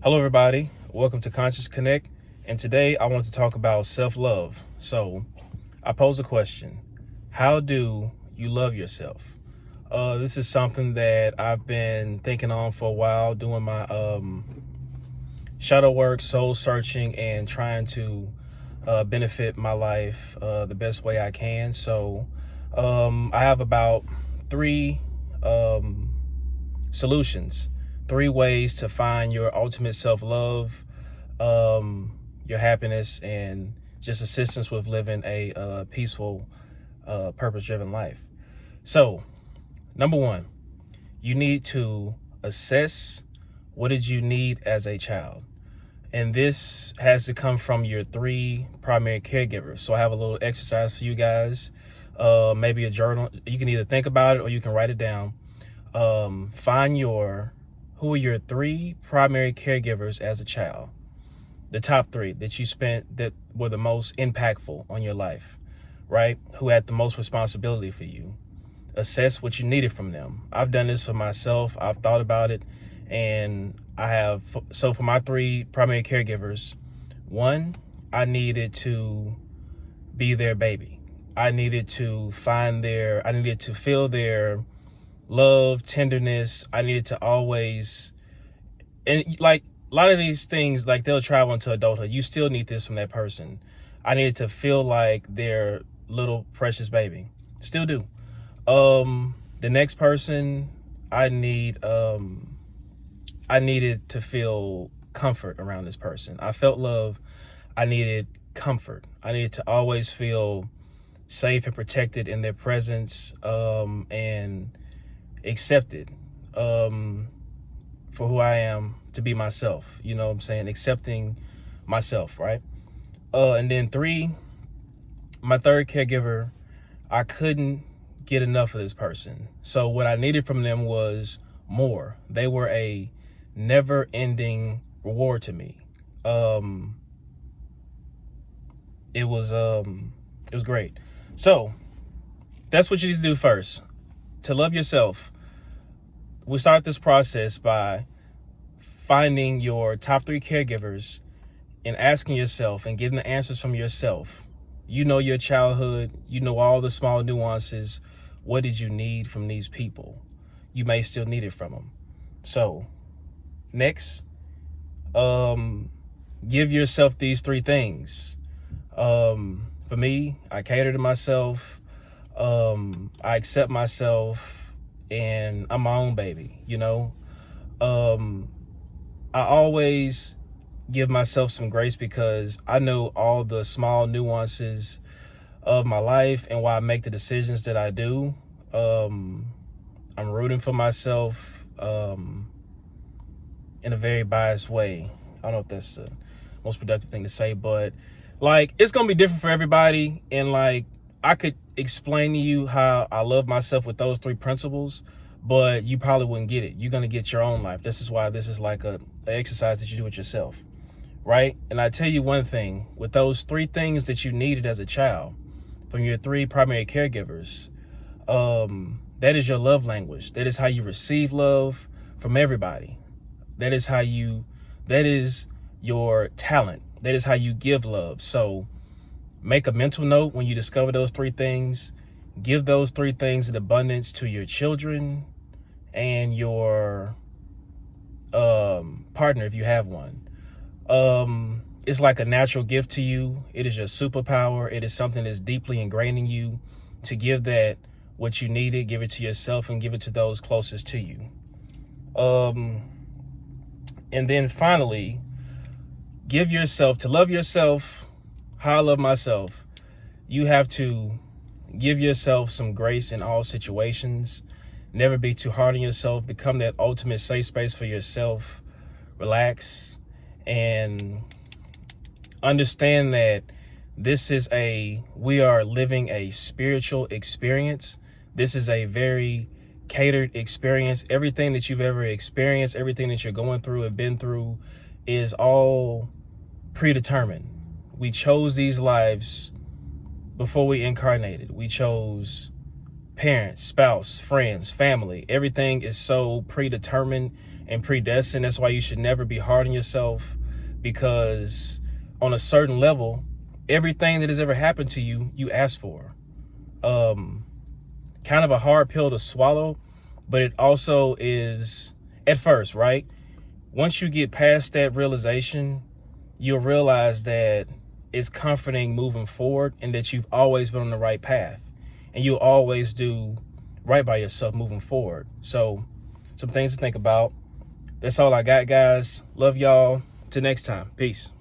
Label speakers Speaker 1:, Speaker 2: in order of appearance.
Speaker 1: Hello, everybody. Welcome to Conscious Connect. And today I want to talk about self-love. So I pose a question. How do you love yourself? This is something that I've been thinking on for a while, doing my shadow work, soul searching, and trying to benefit my life the best way I can. So I have about three solutions, three ways to find your ultimate self-love, your happiness, and just assistance with living a peaceful, purpose-driven life. So, number one, you need to assess what did you need as a child. And this has to come from your three primary caregivers. So I have a little exercise for you guys, maybe a journal. You can either think about it or you can write it down. Find who are your three primary caregivers as a child, the top three that you spent that were the most impactful on your life, right? Who had the most responsibility for you. Assess what you needed from them. I've done this for myself. I've thought about it, and I have. So for my three primary caregivers, one, I needed to be their baby. I needed to feel their love, tenderness. I needed to always, and like a lot of these things, like they'll travel into adulthood. You still need this from that person. I needed to feel like their little precious baby. Still do. The next person, I needed to feel comfort around this person. I felt love. I needed comfort. I needed to always feel safe and protected in their presence, and accepted for who I am, to be myself. You know what I'm saying? Accepting myself, right? And then three, my third caregiver, I couldn't get enough of this person. So what I needed from them was more. They were a never-ending reward to me. It was great. So that's what you need to do first. To love yourself, we start this process by finding your top three caregivers and asking yourself and getting the answers from yourself. You know your childhood. You know all the small nuances. What did you need from these people? You may still need it from them. So next, give yourself these three things. For me, I cater to myself. I accept myself, and I'm my own baby, you know. I always give myself some grace because I know all the small nuances of my life and why I make the decisions that I do. I'm rooting for myself in a very biased way. I don't know if that's the most productive thing to say, but like, it's gonna be different for everybody. And like, I could explain to you how I love myself with those three principles, but you probably wouldn't get it. You're gonna get your own life. This is why this is like an exercise that you do with yourself, right? And I tell you one thing, with those three things that you needed as a child from your three primary caregivers, that is your love language. That is how you receive love from everybody. That is your talent. That is how you give love. So make a mental note when you discover those three things. Give those three things in abundance to your children and your partner, if you have one. It's like a natural gift to you. It is your superpower. It is something that's deeply ingrained in you to give that what you needed, give it to yourself, and give it to those closest to you. And then finally, to love yourself, how I love myself, you have to give yourself some grace in all situations. Never be too hard on yourself. Become that ultimate safe space for yourself. Relax and understand that we are living a spiritual experience. This is a very catered experience. Everything that you've ever experienced, everything that you're going through and been through is all predetermined. We chose these lives before we incarnated. We chose parents, spouse, friends, family. Everything is so predetermined and predestined. That's why you should never be hard on yourself, because on a certain level, everything that has ever happened to you, you asked for. Kind of a hard pill to swallow, but it also is at first, right? Once you get past that realization, you'll realize that it's comforting moving forward, and that you've always been on the right path, and you'll always do right by yourself moving forward. So some things to think about. That's all I got, guys. Love y'all. Till next time. Peace.